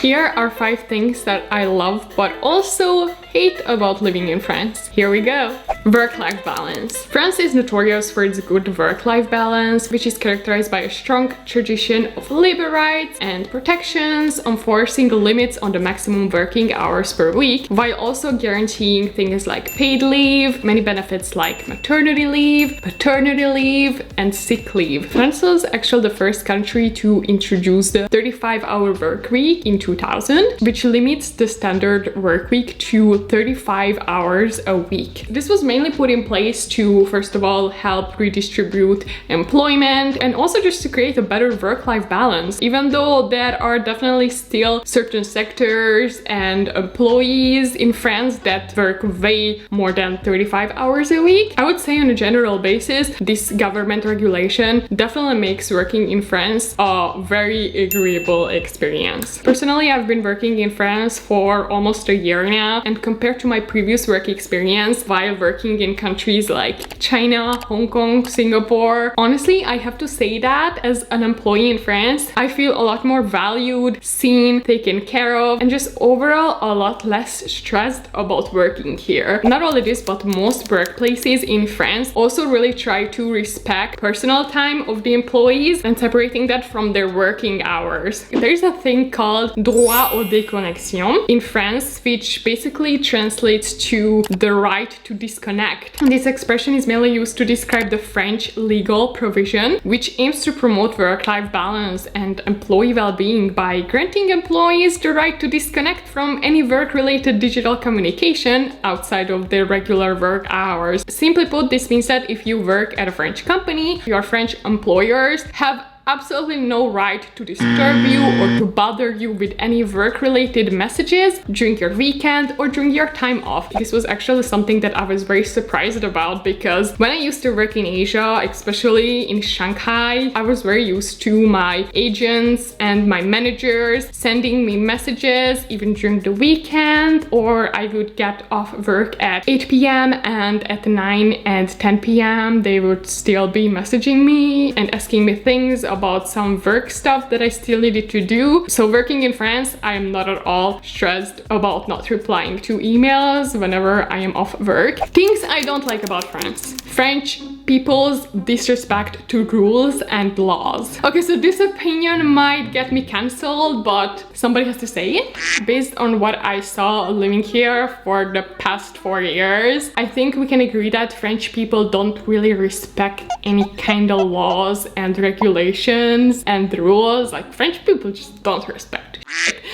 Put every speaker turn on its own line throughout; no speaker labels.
Here are 5 things that I love but also hate about living in France. Here we go. Work-life balance. France is notorious for its good work-life balance, which is characterized by a strong tradition of labor rights and protections, enforcing limits on the maximum working hours per week, while also guaranteeing things like paid leave, many benefits like maternity leave, paternity leave, and sick leave. France was actually the first country to introduce the 35-hour work week in 2000, which limits the standard work week to 35 hours a week. This was mainly put in place to, first of all, help redistribute employment and also just to create a better work-life balance. Even though there are definitely still certain sectors and employees in France that work way more than 35 hours a week, I would say on a general basis, this government regulation definitely makes working in France a very agreeable experience. Personally, I've been working in France for almost a year now, and compared to my previous work experience while working in countries like China, Hong Kong, Singapore, honestly, I have to say that as an employee in France, I feel a lot more valued, seen, taken care of, and just overall a lot less stressed about working here. Not only this, but most workplaces in France also really try to respect personal time of the employees and separating that from their working hours. There's a thing called droit au déconnexion in France, which basically translates to the right to disconnect. This expression is mainly used to describe the French legal provision, which aims to promote work-life balance and employee well-being by granting employees the right to disconnect from any work-related digital communication outside of their regular work hours. Simply put, this means that if you work at a French company, your French employers have absolutely no right to disturb you or to bother you with any work-related messages during your weekend or during your time off. This was actually something that I was very surprised about, because when I used to work in Asia, especially in Shanghai, I was very used to my agents and my managers sending me messages even during the weekend, or I would get off work at 8 p.m. and at 9 and 10 p.m. they would still be messaging me and asking me things about some work stuff that I still needed to do. So working in France, I am not at all stressed about not replying to emails whenever I am off work. Things I don't like about France. French people's disrespect to rules and laws. Okay, so this opinion might get me cancelled, but somebody has to say it. Based on what I saw living here for the past 4 years, I think we can agree that French people don't really respect any kind of laws and regulations and rules. Like, French people just don't respect.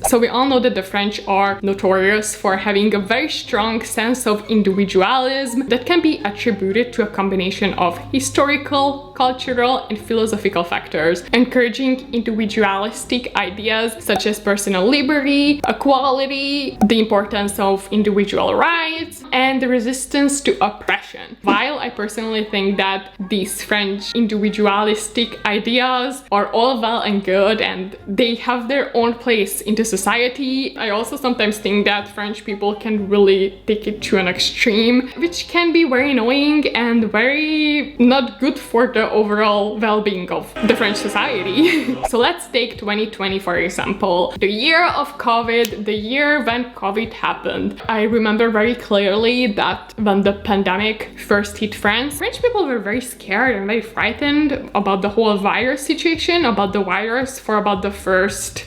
So we all know that the French are notorious for having a very strong sense of individualism that can be attributed to a combination of historical, cultural, and philosophical factors, encouraging individualistic ideas such as personal liberty, equality, the importance of individual rights, and the resistance to oppression. While I personally think that these French individualistic ideas are all well and good and they have their own place into society, I also sometimes think that French people can really take it to an extreme, which can be very annoying and very not good for the overall well-being of the French society. So let's take 2020 for example. The year of COVID, the year when COVID happened. I remember very clearly that when the pandemic first hit France, French people were very scared and very frightened about the whole virus situation, about the virus for about the first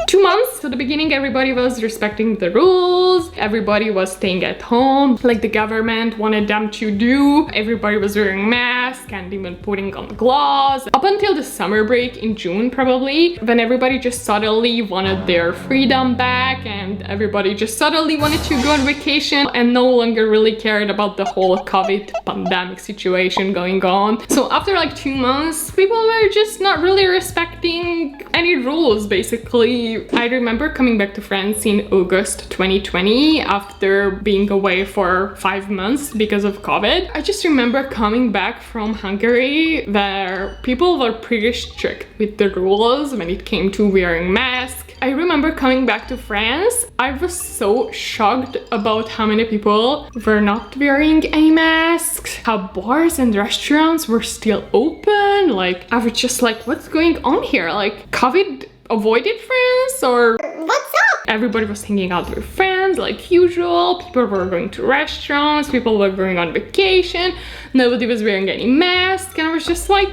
2 months. So at the beginning, everybody was respecting the rules, everybody was staying at home like the government wanted them to do, everybody was wearing masks and even putting on gloves, up until the summer break in June probably, when everybody just suddenly wanted their freedom back and everybody just suddenly wanted to go on vacation and no longer really cared about the whole COVID pandemic situation going on. So after like 2 months, people were just not really respecting any rules basically. I remember coming back to France in August 2020 after being away for 5 months because of COVID. I just remember coming back from Hungary where people were pretty strict with the rules when it came to wearing masks. I remember coming back to France, I was so shocked about how many people were not wearing any masks, how bars and restaurants were still open. Like, I was just like, what's going on here? Like, COVID avoided France, or
what's
Everybody was hanging out with friends like usual. People were going to restaurants, people were going on vacation, nobody was wearing any masks, and I was just like,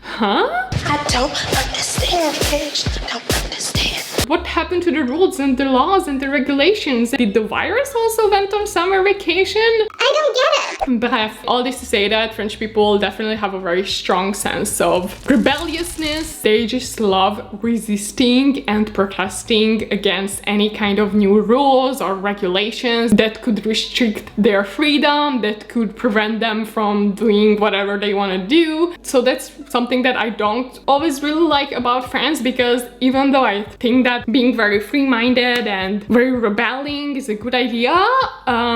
huh?
I don't understand, bitch. I don't understand.
What happened to the rules and the laws and the regulations? Did the virus also went on summer vacation?
I don't get it.
Bref, all this to say that French people definitely have a very strong sense of rebelliousness. They just love resisting and protesting against any kind of new rules or regulations that could restrict their freedom, that could prevent them from doing whatever they want to do. So that's something that I don't always really like about France, because even though I think that being very free-minded and very rebelling is a good idea,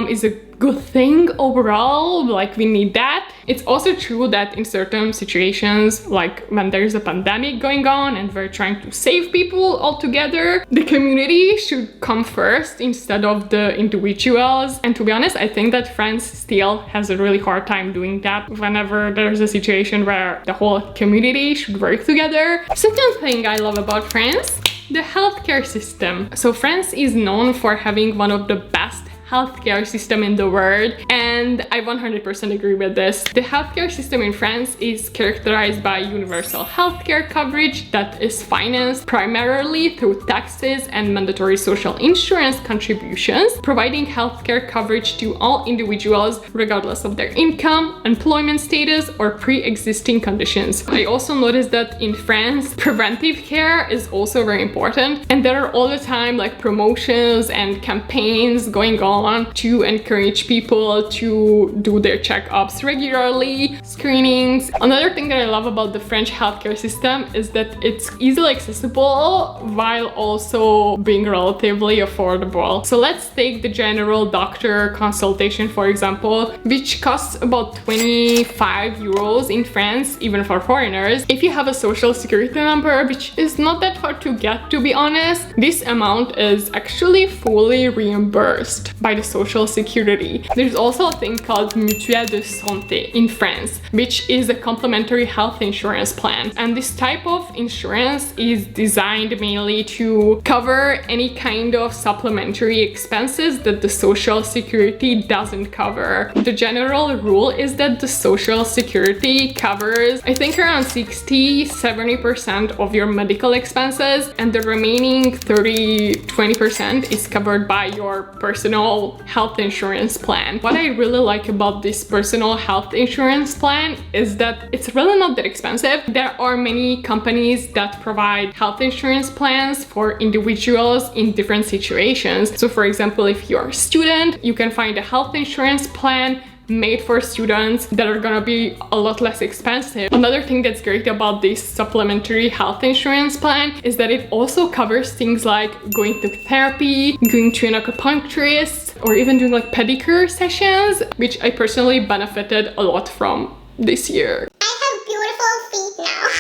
is a good thing overall, like we need that. It's also true that in certain situations, like when there's a pandemic going on and we're trying to save people altogether, the community should come first instead of the individuals. And to be honest, I think that France still has a really hard time doing that whenever there's a situation where the whole community should work together. Second thing I love about France, the healthcare system. So France is known for having one of the best healthcare system in the world, and I 100% agree with this. The healthcare system in France is characterized by universal healthcare coverage that is financed primarily through taxes and mandatory social insurance contributions, providing healthcare coverage to all individuals regardless of their income, employment status, or pre-existing conditions. I also noticed that in France, preventive care is also very important, and there are all the time like promotions and campaigns going on to encourage people to do their checkups regularly, screenings. Another thing that I love about the French healthcare system is that it's easily accessible while also being relatively affordable. So let's take the general doctor consultation, for example, which costs about 25 euros in France, even for foreigners. If you have a social security number, which is not that hard to get, to be honest, this amount is actually fully reimbursed by the social security. There's also a thing called Mutuelle de Santé in France, which is a complementary health insurance plan. And this type of insurance is designed mainly to cover any kind of supplementary expenses that the social security doesn't cover. The general rule is that the social security covers, I think, around 60-70% of your medical expenses, and the remaining 30-20% is covered by your personal health insurance plan. What I really like about this personal health insurance plan is that it's really not that expensive. There are many companies that provide health insurance plans for individuals in different situations. So for example, if you're a student, you can find a health insurance plan made for students that are gonna be a lot less expensive. Another thing that's great about this supplementary health insurance plan is that it also covers things like going to therapy, going to an acupuncturist, or even doing like pedicure sessions, which I personally benefited a lot from this year.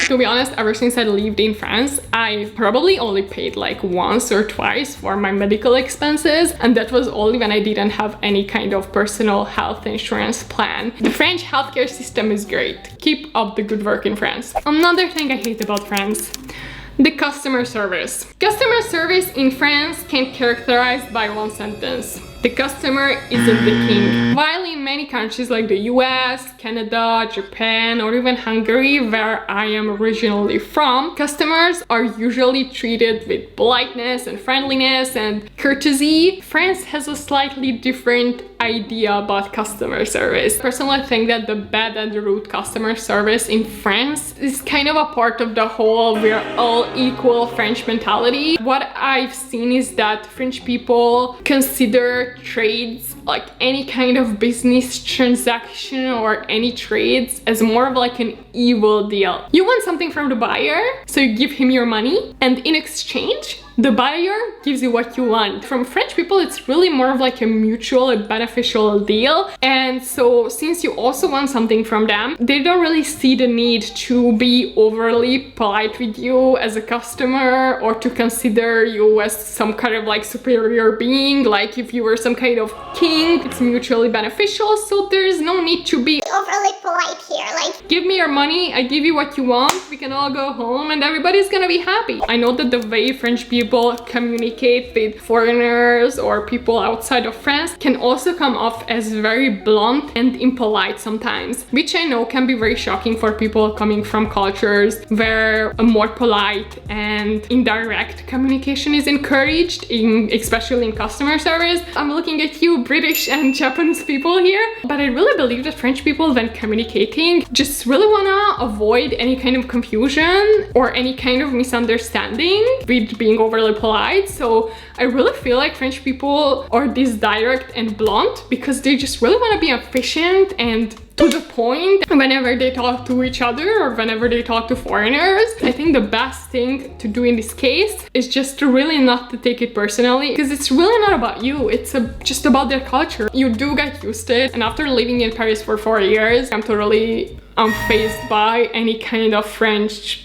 To be honest, ever since I lived in France, I probably only paid like once or twice for my medical expenses, and that was only when I didn't have any kind of personal health insurance plan. The French healthcare system is great. Keep up the good work in France. Another thing I hate about France, the customer service. Customer service in France can be characterized by one sentence: the customer isn't the king. While in many countries like the US, Canada, Japan, or even Hungary, where I am originally from, customers are usually treated with politeness and friendliness and courtesy. France has a slightly different idea about customer service. Personally, I think that the bad and the rude customer service in France is kind of a part of the whole we're all equal French mentality. What I've seen is that French people consider trades, like any kind of business transaction or any trades, as more of like an evil deal. You want something from the buyer, so you give him your money, and in exchange, the buyer gives you what you want. From French people, it's really more of like a mutual and beneficial deal. And so since you also want something from them, they don't really see the need to be overly polite with you as a customer or to consider you as some kind of like superior being. Like if you were some kind of king, it's mutually beneficial. So there's no need to be
overly polite here. Like,
give me your money, I give you what you want, we can all go home and everybody's gonna be happy. I know that the way French people people communicate with foreigners or people outside of France can also come off as very blunt and impolite sometimes, which I know can be very shocking for people coming from cultures where a more polite and indirect communication is encouraged, especially in customer service. I'm looking at you British and Japanese people here, but I really believe that French people, when communicating, just really wanna avoid any kind of confusion or any kind of misunderstanding with being overly polite. So I really feel like French people are this direct and blunt because they just really want to be efficient and to the point whenever they talk to each other or whenever they talk to foreigners. I think the best thing to do in this case is just to really not to take it personally, because it's really not about you, it's just about their culture. You do get used to it, and after living in Paris for 4 years, I'm totally unfazed by any kind of French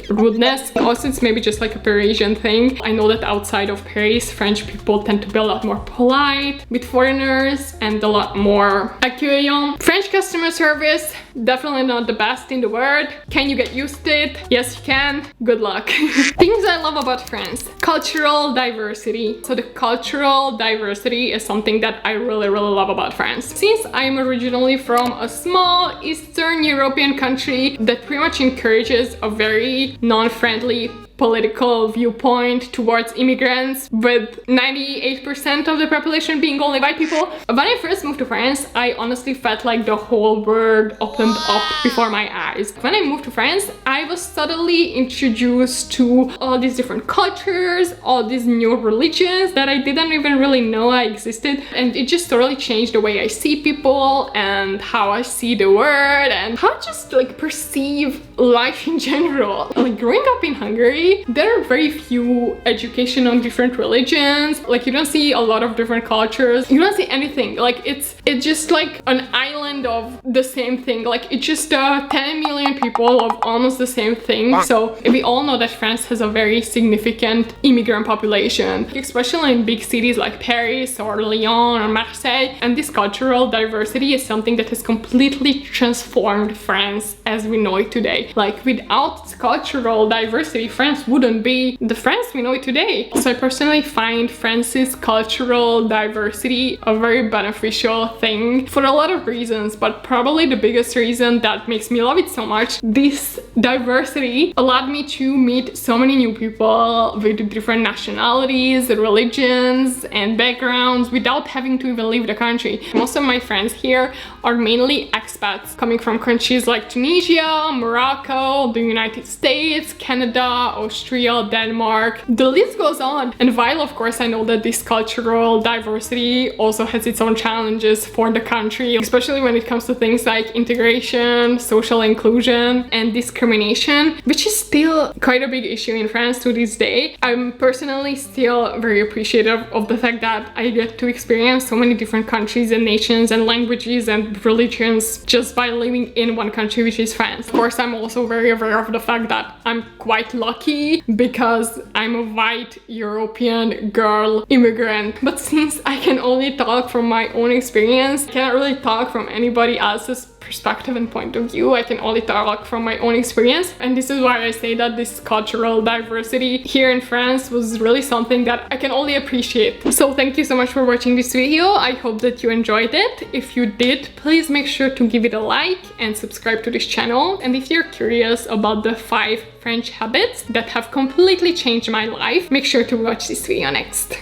rudeness. Also, it's maybe just like a Parisian thing. I know that outside of Paris, French people tend to be a lot more polite with foreigners and a lot more accueillant. French customer service, definitely not the best in the world. Can you get used to it? Yes, you can. Good luck. Things I love about France. Cultural diversity. So the cultural diversity is something that I really love about France. Since I'm originally from a small Eastern European country that pretty much encourages a very non-friendly political viewpoint towards immigrants, with 98% of the population being only white people. When I first moved to France, I honestly felt like the whole world opened up before my eyes. When I moved to France, I was suddenly introduced to all these different cultures, all these new religions that I didn't even really know I existed, and it just totally changed the way I see people and how I see the world and how I just like perceive life in general. Like growing up in Hungary, there are very few education on different religions. Like you don't see a lot of different cultures. You don't see anything. Like it's just like an island of the same thing. Like it's just 10 million people of almost the same thing. So we all know that France has a very significant immigrant population, especially in big cities like Paris or Lyon or Marseille. And this cultural diversity is something that has completely transformed France as we know it today. Like without cultural diversity, France wouldn't be the France we know it today. So I personally find France's cultural diversity a very beneficial thing for a lot of reasons, but probably the biggest reason that makes me love it so much, this diversity allowed me to meet so many new people with different nationalities, religions and backgrounds without having to even leave the country. Most of my friends here are mainly expats coming from countries like Tunisia, Morocco, the United States, Canada, Austria, Denmark, the list goes on. And while of course I know that this cultural diversity also has its own challenges for the country, especially when it comes to things like integration, social inclusion and discrimination, which is still quite a big issue in France to this day, I'm personally still very appreciative of the fact that I get to experience so many different countries and nations and languages and religions just by living in one country, which is France. Of course, I'm also very aware of the fact that I'm quite lucky because I'm a white European girl immigrant. But since I can only talk from my own experience, I can't really talk from anybody else's perspective and point of view. I can only talk from my own experience, and this is why I say that this cultural diversity here in France was really something that I can only appreciate. So thank you so much for watching this video. I hope that you enjoyed it. If you did, please make sure to give it a like and subscribe to this channel. And if you're curious about the 5 French habits that have completely changed my life, make sure to watch this video next.